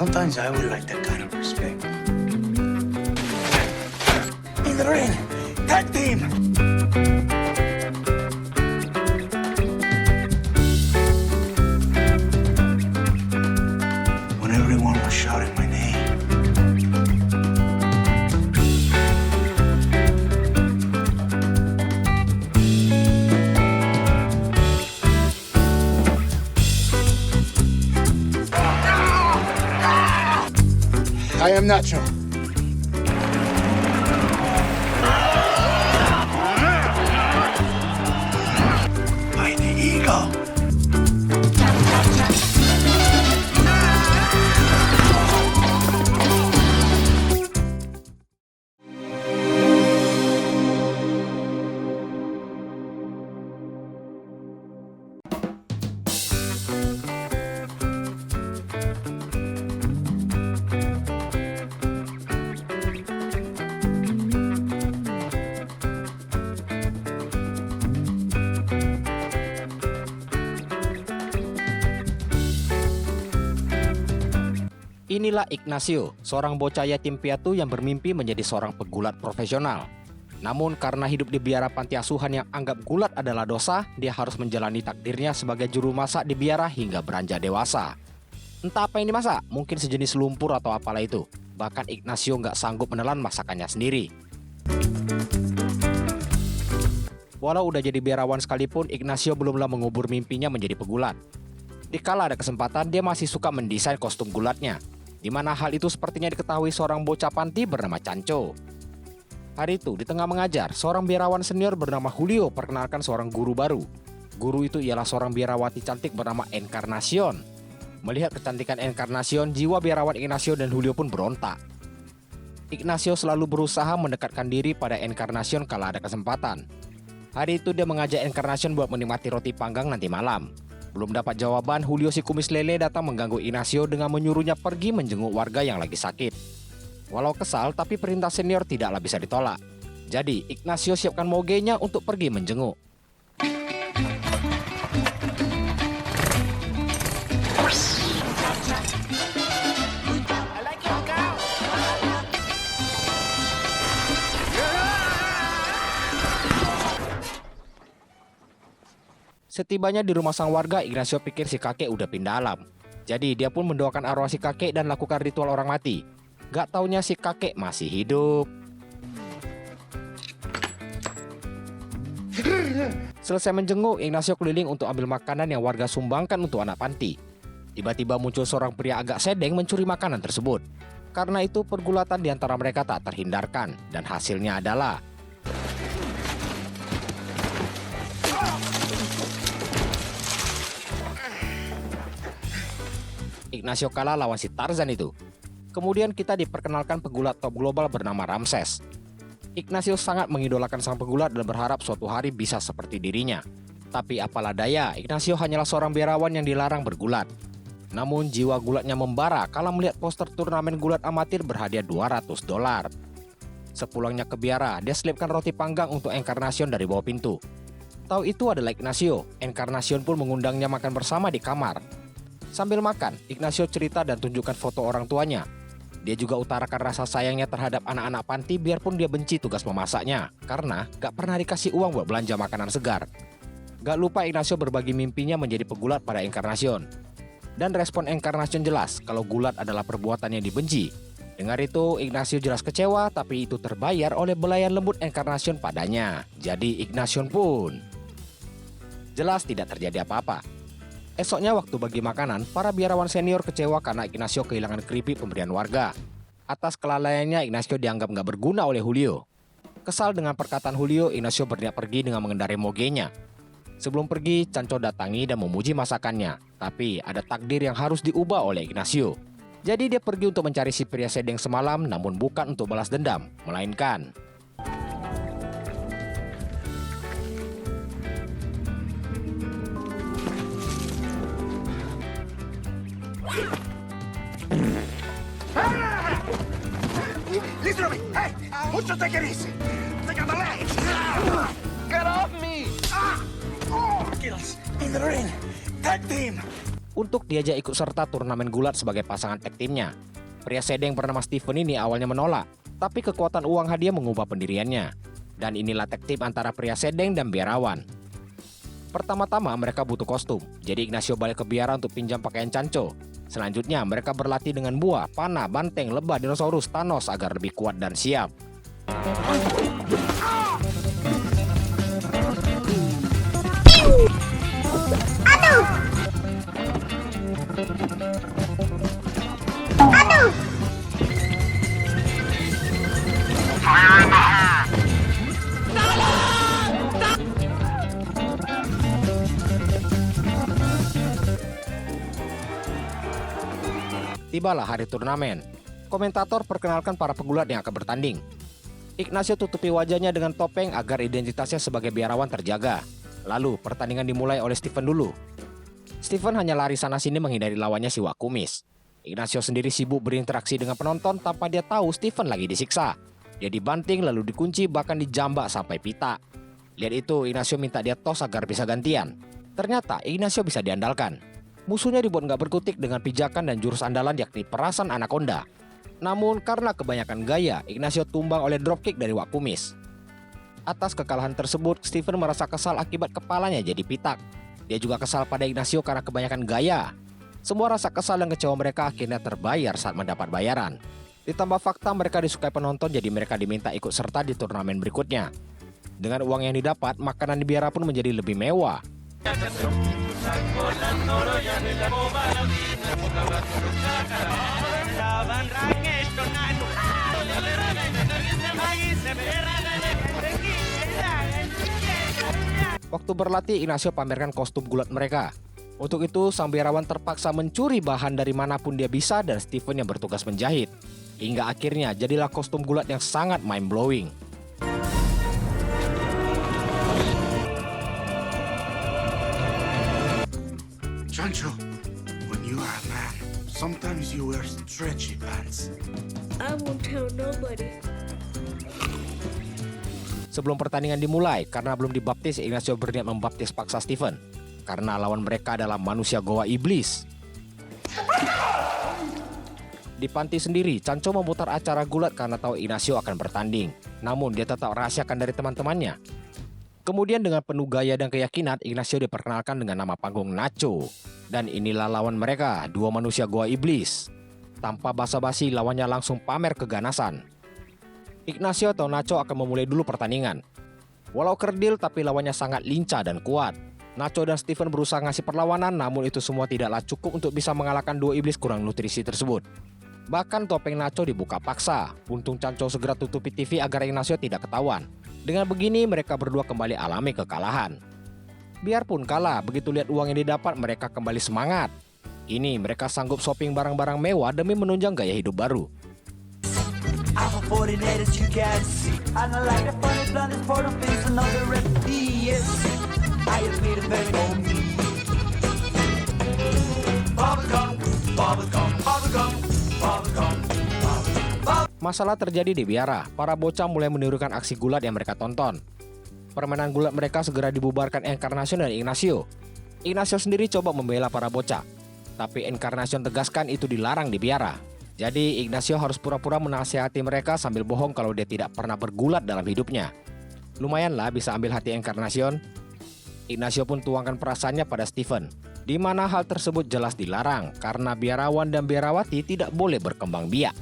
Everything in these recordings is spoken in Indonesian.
Sometimes I would like that kind of respect. In the ring, tag team! When everyone was shouting my name. I am Nacho. By the eagle. Inilah Ignacio, seorang bocah yatim piatu yang bermimpi menjadi seorang pegulat profesional. Namun karena hidup di biara panti asuhan yang anggap gulat adalah dosa, dia harus menjalani takdirnya sebagai juru masak di biara hingga beranjak dewasa. Entah apa yang dimasak, mungkin sejenis lumpur atau apalah itu. Bahkan Ignacio nggak sanggup menelan masakannya sendiri. Walau udah jadi biarawan sekalipun, Ignacio belumlah mengubur mimpinya menjadi pegulat. Dikala ada kesempatan, dia masih suka mendesain kostum gulatnya, di mana hal itu sepertinya diketahui seorang bocah panti bernama Chancho. Hari itu, di tengah mengajar, seorang biarawan senior bernama Julio perkenalkan seorang guru baru. Guru itu ialah seorang biarawati cantik bernama Encarnacion. Melihat kecantikan Encarnacion, jiwa biarawan Ignacio dan Julio pun berontak. Ignacio selalu berusaha mendekatkan diri pada Encarnacion kala ada kesempatan. Hari itu dia mengajak Encarnacion buat menikmati roti panggang nanti malam. Belum dapat jawaban, Julio si kumis lele datang mengganggu Ignacio dengan menyuruhnya pergi menjenguk warga yang lagi sakit. Walau kesal, tapi perintah senior tidaklah bisa ditolak. Jadi, Ignacio siapkan mogenya untuk pergi menjenguk. Setibanya di rumah sang warga, Ignacio pikir si kakek udah pindah alam. Jadi dia pun mendoakan arwah si kakek dan lakukan ritual orang mati. Gak taunya si kakek masih hidup. Selesai menjenguk, Ignacio keliling untuk ambil makanan yang warga sumbangkan untuk anak panti. Tiba-tiba muncul seorang pria agak sedeng mencuri makanan tersebut. Karena itu pergulatan di antara mereka tak terhindarkan, dan hasilnya adalah Ignacio kalah lawan si Tarzan itu. Kemudian kita diperkenalkan pegulat top global bernama Ramses. Ignacio sangat mengidolakan sang pegulat dan berharap suatu hari bisa seperti dirinya. Tapi apalah daya, Ignacio hanyalah seorang biarawan yang dilarang bergulat. Namun jiwa gulatnya membara kala melihat poster turnamen gulat amatir berhadiah $200. Sepulangnya ke biara, dia selipkan roti panggang untuk Encarnacion dari bawah pintu. Tahu itu adalah Ignacio, Encarnacion pun mengundangnya makan bersama di kamar. Sambil makan, Ignacio cerita dan tunjukkan foto orang tuanya. Dia juga utarakan rasa sayangnya terhadap anak-anak panti biarpun dia benci tugas memasaknya, karena gak pernah dikasih uang buat belanja makanan segar. Gak lupa Ignacio berbagi mimpinya menjadi pegulat pada Encarnacion. Dan respon Encarnacion jelas kalau gulat adalah perbuatan yang dibenci. Dengar itu, Ignacio jelas kecewa, tapi itu terbayar oleh belayan lembut Encarnacion padanya. Jadi Ignacion pun jelas tidak terjadi apa-apa. Esoknya waktu bagi makanan, para biarawan senior kecewa karena Ignacio kehilangan keripik pemberian warga. Atas kelalaiannya, Ignacio dianggap nggak berguna oleh Julio. Kesal dengan perkataan Julio, Ignacio berniat pergi dengan mengendarai mogenya. Sebelum pergi, Chancho datangi dan memuji masakannya. Tapi ada takdir yang harus diubah oleh Ignacio. Jadi dia pergi untuk mencari si pria sedeng semalam, namun bukan untuk balas dendam, melainkan Listen to me! Hey! Mucho take it easy! Take out the legs! Get off me! Oh, Achilles! In the ring! Tag team! untuk diajak ikut serta turnamen gulat sebagai pasangan tag timnya. Pria sedeng bernama Steven ini awalnya menolak, tapi kekuatan uang hadiah mengubah pendiriannya. Dan inilah tag tim antara pria sedeng dan biarawan. Pertama-tama mereka butuh kostum, jadi Ignacio balik ke biara untuk pinjam pakaian Chancho. Selanjutnya mereka berlatih dengan buah, panah, banteng, lebah, dinosaurus, Thanos agar lebih kuat dan siap. Tibalah hari turnamen. Komentator perkenalkan para pegulat yang akan bertanding. Ignacio tutupi wajahnya dengan topeng agar identitasnya sebagai biarawan terjaga. Lalu pertandingan dimulai oleh Steven dulu. Steven hanya lari sana-sini menghindari lawannya si Wak Kumis. Ignacio sendiri sibuk berinteraksi dengan penonton tanpa dia tahu Steven lagi disiksa. Dia dibanting lalu dikunci bahkan dijambak sampai pita. Lihat itu, Ignacio minta dia tos agar bisa gantian. Ternyata Ignacio bisa diandalkan. Musuhnya dibuat nggak berkutik dengan pijakan dan jurus andalan yakni perasan anaconda. Namun karena kebanyakan gaya, Ignacio tumbang oleh dropkick dari Wak Kumis. Atas kekalahan tersebut, Steven merasa kesal akibat kepalanya jadi pitak. Dia juga kesal pada Ignacio karena kebanyakan gaya. Semua rasa kesal dan kecewa mereka akhirnya terbayar saat mendapat bayaran. Ditambah fakta mereka disukai penonton, jadi mereka diminta ikut serta di turnamen berikutnya. Dengan uang yang didapat, makanan di biara pun menjadi lebih mewah. Waktu berlatih, Ignacio pamerkan kostum gulat mereka. Untuk itu, sang biarawan terpaksa mencuri bahan dari manapun dia bisa dan Steven yang bertugas menjahit. Hingga akhirnya jadilah kostum gulat yang sangat mind-blowing. Chancho, when you are a man, sometimes you wear stretchy pants. I won't tell nobody. Sebelum pertandingan dimulai, karena belum dibaptis, Ignacio berniat membaptis paksa Steven. Karena lawan mereka adalah manusia goa iblis. Di panti sendiri, Chancho memutar acara gulat karena tahu Ignacio akan bertanding. Namun dia tetap rahasiakan dari teman-temannya. Kemudian dengan penuh gaya dan keyakinan, Ignacio diperkenalkan dengan nama panggung Nacho. Dan inilah lawan mereka, dua manusia goa iblis. Tanpa basa-basi, lawannya langsung pamer keganasan. Ignacio atau Nacho akan memulai dulu pertandingan. Walau kerdil, tapi lawannya sangat lincah dan kuat. Nacho dan Steven berusaha ngasih perlawanan, namun itu semua tidaklah cukup untuk bisa mengalahkan dua iblis kurang nutrisi tersebut. Bahkan topeng Nacho dibuka paksa. Untung Chancho segera tutupi TV agar Ignacio tidak ketahuan. Dengan begini mereka berdua kembali alami kekalahan. Biarpun kalah, begitu lihat uang yang didapat mereka kembali semangat. Kini mereka sanggup shopping barang-barang mewah demi menunjang gaya hidup baru. Masalah terjadi di biara. Para bocah mulai menirukan aksi gulat yang mereka tonton. Permainan gulat mereka segera dibubarkan Encarnacion dan Ignacio. Ignacio sendiri coba membela para bocah, tapi Encarnacion tegaskan itu dilarang di biara. Jadi Ignacio harus pura-pura menasihati mereka sambil bohong kalau dia tidak pernah bergulat dalam hidupnya. Lumayanlah bisa ambil hati Encarnacion. Ignacio pun tuangkan perasaannya pada Steven, di mana hal tersebut jelas dilarang karena biarawan dan biarawati tidak boleh berkembang biak.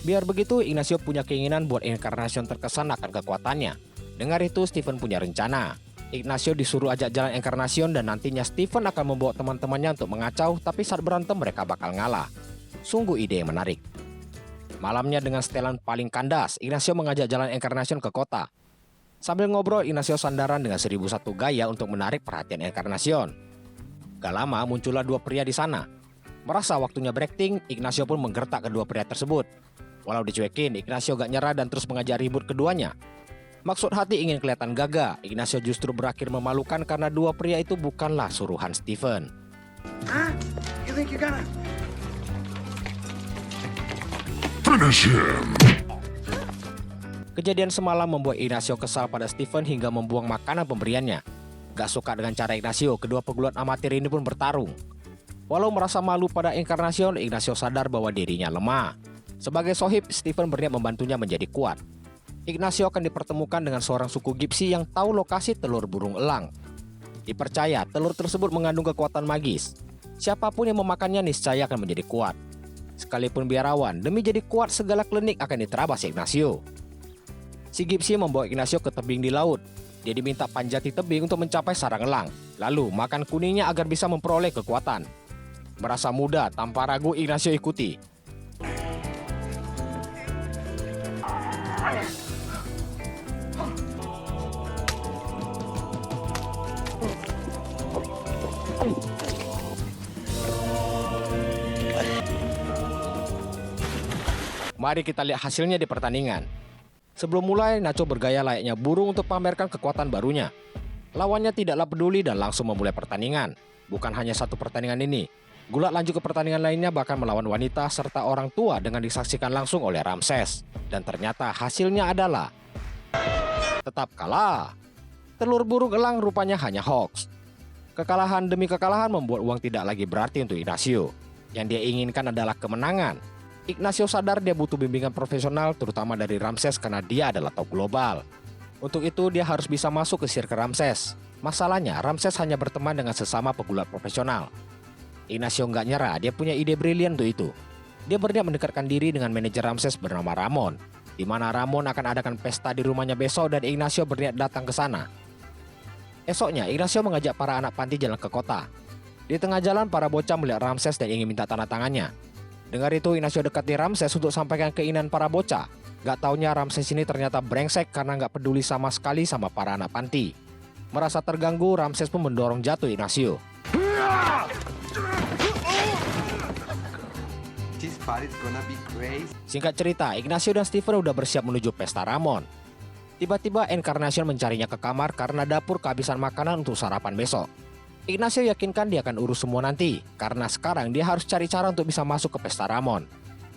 Biar begitu, Ignacio punya keinginan buat Encarnacion terkesan akan kekuatannya. Dengar itu, Steven punya rencana. Ignacio disuruh ajak jalan Encarnacion dan nantinya Steven akan membawa teman-temannya untuk mengacau, tapi saat berantem mereka bakal ngalah. Sungguh ide yang menarik. Malamnya dengan setelan paling kandas, Ignacio mengajak jalan Encarnacion ke kota. Sambil ngobrol, Ignacio sandaran dengan 1001 gaya untuk menarik perhatian Encarnacion. Gak lama muncullah dua pria di sana. Merasa waktunya berakting, Ignacio pun menggertak kedua pria tersebut. Walau dicuekin, Ignacio gak nyerah dan terus mengajak ribut keduanya. Maksud hati ingin kelihatan gagah, Ignacio justru berakhir memalukan karena dua pria itu bukanlah suruhan Steven. Huh? You think you're gonna... Finish him! Kejadian semalam membuat Ignacio kesal pada Steven hingga membuang makanan pemberiannya. Gak suka dengan cara Ignacio, kedua pegulat amatir ini pun bertarung. Walau merasa malu pada Encarnacion, Ignacio sadar bahwa dirinya lemah. Sebagai sohib, Stephen berniat membantunya menjadi kuat. Ignacio akan dipertemukan dengan seorang suku Gypsy yang tahu lokasi telur burung elang. Dipercaya telur tersebut mengandung kekuatan magis. Siapapun yang memakannya niscaya akan menjadi kuat. Sekalipun biarawan, demi jadi kuat segala klinik akan diterabas Ignacio. Si Gypsy membawa Ignacio ke tebing di laut. Dia diminta panjati tebing untuk mencapai sarang elang, lalu makan kuningnya agar bisa memperoleh kekuatan. Merasa muda, tanpa ragu Ignacio ikuti. Mari kita lihat hasilnya di pertandingan. Sebelum mulai, Nacho bergaya layaknya burung untuk pamerkan kekuatan barunya. Lawannya tidaklah peduli dan langsung memulai pertandingan. Bukan hanya satu pertandingan ini, Gulat lanjut ke pertandingan lainnya, bahkan melawan wanita serta orang tua dengan disaksikan langsung oleh Ramses. Dan ternyata hasilnya adalah tetap kalah. Telur burung elang rupanya hanya hoax. Kekalahan demi kekalahan membuat uang tidak lagi berarti untuk Ignacio. Yang dia inginkan adalah kemenangan. Ignacio sadar dia butuh bimbingan profesional, terutama dari Ramses karena dia adalah top global. Untuk itu dia harus bisa masuk ke sirkel Ramses. Masalahnya Ramses hanya berteman dengan sesama pegulat profesional. Ignacio nggak nyerah, dia punya ide brilian untuk itu. Dia berniat mendekatkan diri dengan manajer Ramses bernama Ramon, di mana Ramon akan adakan pesta di rumahnya besok dan Ignacio berniat datang ke sana. Esoknya Ignacio mengajak para anak panti jalan ke kota. Di tengah jalan para bocah melihat Ramses dan ingin minta tanda tangannya. Dengar itu Ignacio dekati Ramses untuk sampaikan keinginan para bocah. Gak taunya Ramses ini ternyata brengsek karena gak peduli sama sekali sama para anak panti. Merasa terganggu, Ramses pun mendorong jatuh Ignacio. This party's gonna be crazy. Singkat cerita, Ignacio dan Stephen udah bersiap menuju pesta Ramon. Tiba-tiba Encarnacion mencarinya ke kamar karena dapur kehabisan makanan untuk sarapan besok. Ignacio yakinkan dia akan urus semua nanti, karena sekarang dia harus cari cara untuk bisa masuk ke pesta Ramon.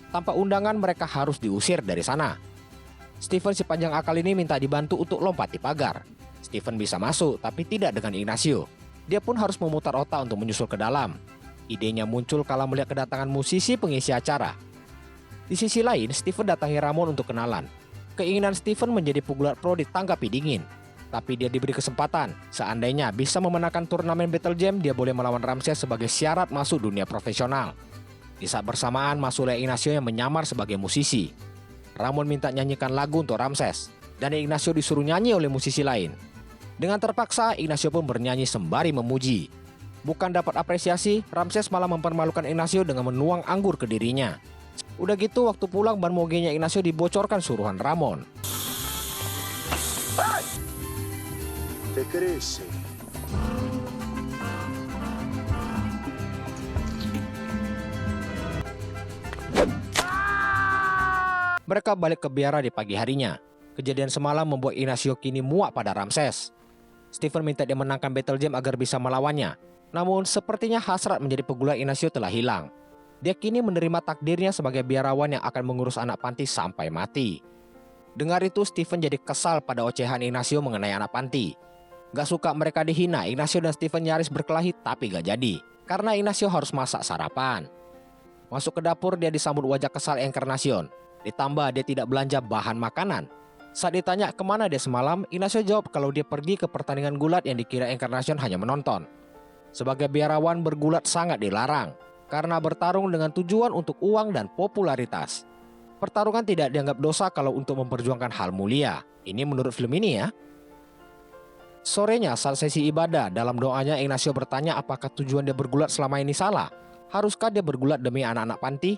Tanpa undangan mereka harus diusir dari sana. Stephen si panjang akal ini minta dibantu untuk lompat di pagar. Stephen bisa masuk, tapi tidak dengan Ignacio. Dia pun harus memutar otak untuk menyusul ke dalam. Idenya muncul kala melihat kedatangan musisi pengisi acara. Di sisi lain, Stephen datangi Ramon untuk kenalan. Keinginan Stephen menjadi pegulat pro ditanggapi dingin. Tapi dia diberi kesempatan, seandainya bisa memenangkan turnamen Battle Jam, dia boleh melawan Ramses sebagai syarat masuk dunia profesional. Di saat bersamaan masuklah Ignacio yang menyamar sebagai musisi. Ramon minta nyanyikan lagu untuk Ramses, dan Ignacio disuruh nyanyi oleh musisi lain. Dengan terpaksa, Ignacio pun bernyanyi sembari memuji. Bukan dapat apresiasi, Ramses malah mempermalukan Ignacio dengan menuang anggur ke dirinya. Udah gitu, waktu pulang ban mogenya Ignacio dibocorkan suruhan Ramon. Te crece. Mereka balik ke biara di pagi harinya. Kejadian semalam membuat Ignacio kini muak pada Ramses. Stephen minta dia menangkan Battle Jam agar bisa melawannya. Namun sepertinya hasrat menjadi pegulat Ignacio telah hilang. Dia kini menerima takdirnya sebagai biarawan yang akan mengurus anak panti sampai mati. Dengar itu Stephen jadi kesal pada ocehan Ignacio mengenai anak panti. Gak suka mereka dihina, Ignacio dan Stephen nyaris berkelahi tapi gak jadi. Karena Ignacio harus masak sarapan. Masuk ke dapur dia disambut wajah kesal Encarnacion. Ditambah dia tidak belanja bahan makanan. Saat ditanya kemana dia semalam, Ignacio jawab kalau dia pergi ke pertandingan gulat yang dikira Encarnacion hanya menonton. Sebagai biarawan bergulat sangat dilarang. Karena bertarung dengan tujuan untuk uang dan popularitas. Pertarungan tidak dianggap dosa kalau untuk memperjuangkan hal mulia. Ini menurut film ini ya. Sorenya saat sesi ibadah, dalam doanya Ignacio bertanya apakah tujuan dia bergulat selama ini salah. Haruskah dia bergulat demi anak-anak panti?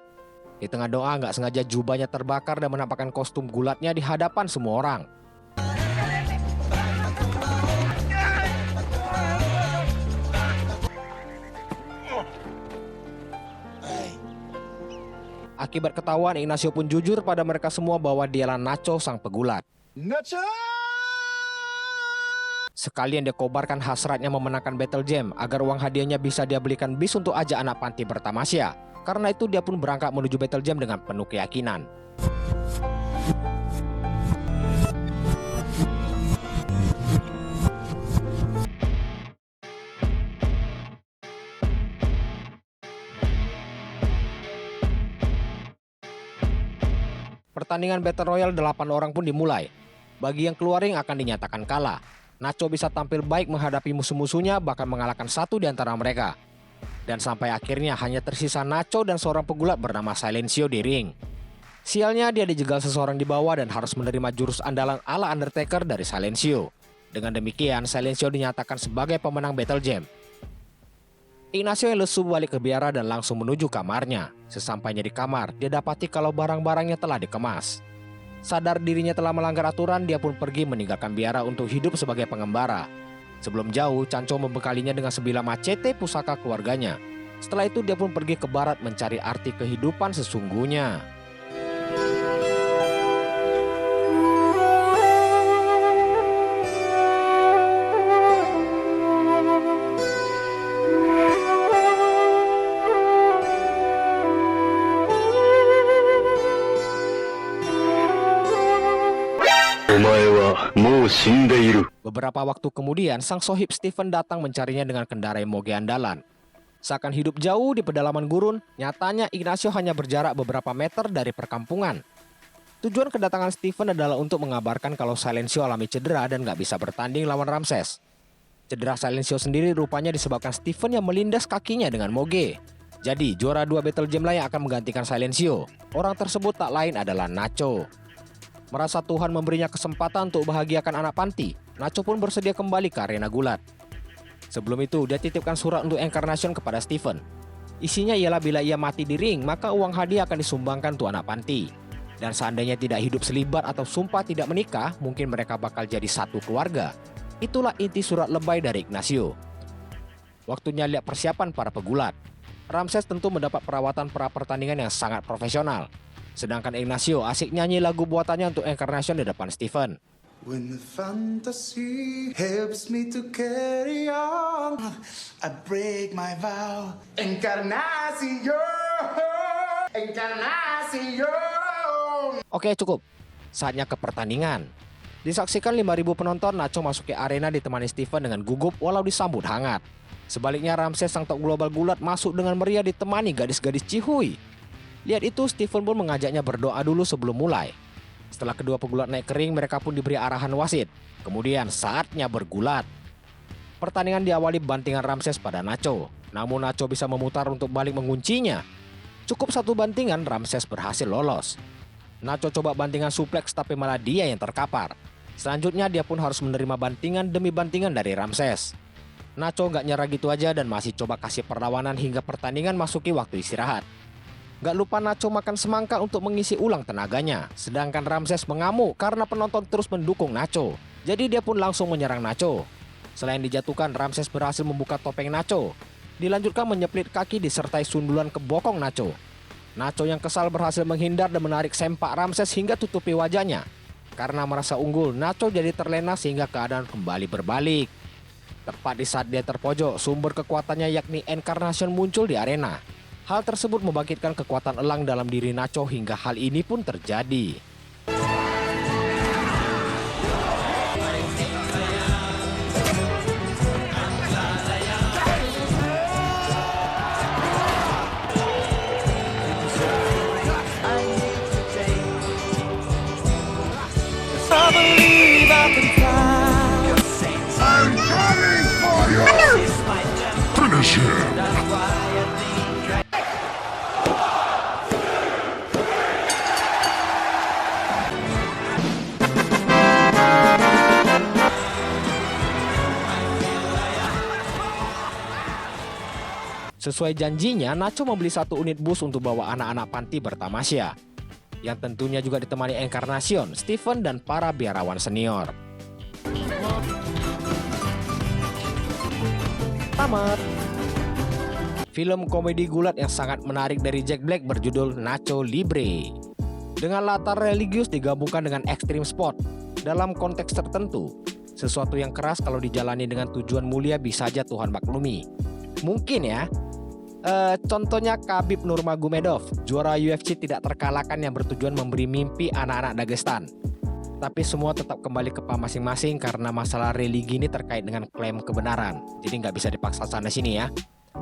Di tengah doa nggak sengaja jubahnya terbakar dan menampakkan kostum gulatnya di hadapan semua orang. Akibat ketahuan, Ignacio pun jujur pada mereka semua bahwa dialah Nacho sang pegulat. Nacho! Sekalian dia kobarkan hasratnya memenangkan Battle Jam agar uang hadiahnya bisa dia belikan bis untuk ajak anak panti bertamasya. Karena itu dia pun berangkat menuju Battle Jam dengan penuh keyakinan. Pertandingan Battle Royale 8 orang pun dimulai. Bagi yang keluar ring akan dinyatakan kalah. Nacho bisa tampil baik menghadapi musuh-musuhnya, bahkan mengalahkan satu di antara mereka. Dan sampai akhirnya hanya tersisa Nacho dan seorang pegulat bernama Silencio di ring. Sialnya dia dijegal seseorang di bawah dan harus menerima jurus andalan ala Undertaker dari Silencio. Dengan demikian, Silencio dinyatakan sebagai pemenang Battle Jam. Ignacio yang lesu balik ke biara dan langsung menuju kamarnya. Sesampainya di kamar, dia dapati kalau barang-barangnya telah dikemas. Sadar dirinya telah melanggar aturan, dia pun pergi meninggalkan biara untuk hidup sebagai pengembara. Sebelum jauh, Chancho membekalinya dengan sebilah macete pusaka keluarganya. Setelah itu dia pun pergi ke barat mencari arti kehidupan sesungguhnya. Beberapa waktu kemudian, sang sohib Stephen datang mencarinya dengan kendarai moge andalan. Seakan hidup jauh di pedalaman gurun, nyatanya Ignacio hanya berjarak beberapa meter dari perkampungan. Tujuan kedatangan Stephen adalah untuk mengabarkan kalau Silencio alami cedera dan gak bisa bertanding lawan Ramses. Cedera Silencio sendiri rupanya disebabkan Stephen yang melindas kakinya dengan moge. Jadi, juara 2 Battle Jam lain akan menggantikan Silencio. Orang tersebut tak lain adalah Nacho. Merasa Tuhan memberinya kesempatan untuk bahagiakan anak panti, Nacho pun bersedia kembali ke arena gulat. Sebelum itu, dia titipkan surat untuk Encarnacion kepada Stephen. Isinya ialah bila ia mati di ring, maka uang hadiah akan disumbangkan untuk anak panti. Dan seandainya tidak hidup selibat atau sumpah tidak menikah, mungkin mereka bakal jadi satu keluarga. Itulah inti surat lebay dari Ignacio. Waktunya lihat persiapan para pegulat. Ramses tentu mendapat perawatan pra-pertandingan yang sangat profesional. Sedangkan Ignacio asik nyanyi lagu buatannya untuk Encarnacion di depan Stephen. When the fantasy helps me to carry on, I break my vow. Encarnacion, Encarnacion. Oke, cukup. Saatnya ke pertandingan. Disaksikan 5.000 penonton, Nacho masuki arena ditemani Stephen dengan gugup walau disambut hangat. Sebaliknya Ramses sang top global gulat masuk dengan meriah ditemani gadis-gadis cihuy. Lihat itu, Stephen pun mengajaknya berdoa dulu sebelum mulai. Setelah kedua pegulat naik ke ring, mereka pun diberi arahan wasit. Kemudian saatnya bergulat. Pertandingan diawali bantingan Ramses pada Nacho. Namun Nacho bisa memutar untuk balik menguncinya. Cukup satu bantingan, Ramses berhasil lolos. Nacho coba bantingan suplex tapi malah dia yang terkapar. Selanjutnya dia pun harus menerima bantingan demi bantingan dari Ramses. Nacho gak nyerah gitu aja dan masih coba kasih perlawanan hingga pertandingan masuki waktu istirahat. Gak lupa Nacho makan semangka untuk mengisi ulang tenaganya. Sedangkan Ramses mengamuk karena penonton terus mendukung Nacho. Jadi dia pun langsung menyerang Nacho. Selain dijatuhkan, Ramses berhasil membuka topeng Nacho. Dilanjutkan menyeplit kaki disertai sundulan ke bokong Nacho. Nacho yang kesal berhasil menghindar dan menarik sempak Ramses hingga tutupi wajahnya. Karena merasa unggul, Nacho jadi terlena sehingga keadaan kembali berbalik. Tepat di saat dia terpojok, sumber kekuatannya yakni Encarnacion muncul di arena. Hal tersebut membangkitkan kekuatan elang dalam diri Nacho hingga hal ini pun terjadi. I'm coming for you! Finish him! Sesuai janjinya, Nacho membeli 1 unit bus untuk bawa anak-anak panti bertamasya. Yang tentunya juga ditemani Encarnacion, Stephen, dan para biarawan senior. Tamat. Film komedi gulat yang sangat menarik dari Jack Black berjudul Nacho Libre. Dengan latar religius digabungkan dengan ekstrim sport dalam konteks tertentu. Sesuatu yang keras kalau dijalani dengan tujuan mulia bisa aja Tuhan maklumi. Mungkin ya. Contohnya Khabib Nurmagomedov, juara UFC tidak terkalahkan yang bertujuan memberi mimpi anak-anak Dagestan. Tapi semua tetap kembali ke masing-masing karena masalah religi ini terkait dengan klaim kebenaran. Jadi nggak bisa dipaksa sana sini ya.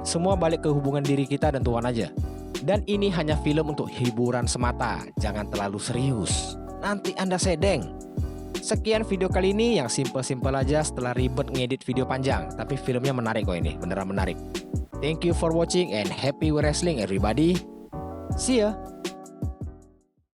Semua balik ke hubungan diri kita dan Tuhan aja. Dan ini hanya film untuk hiburan semata, jangan terlalu serius. Nanti Anda sedeng. Sekian video kali ini yang simple-simple aja setelah ribet ngedit video panjang. Tapi filmnya menarik kok ini, beneran menarik. Thank you for watching and happy wrestling everybody. See ya.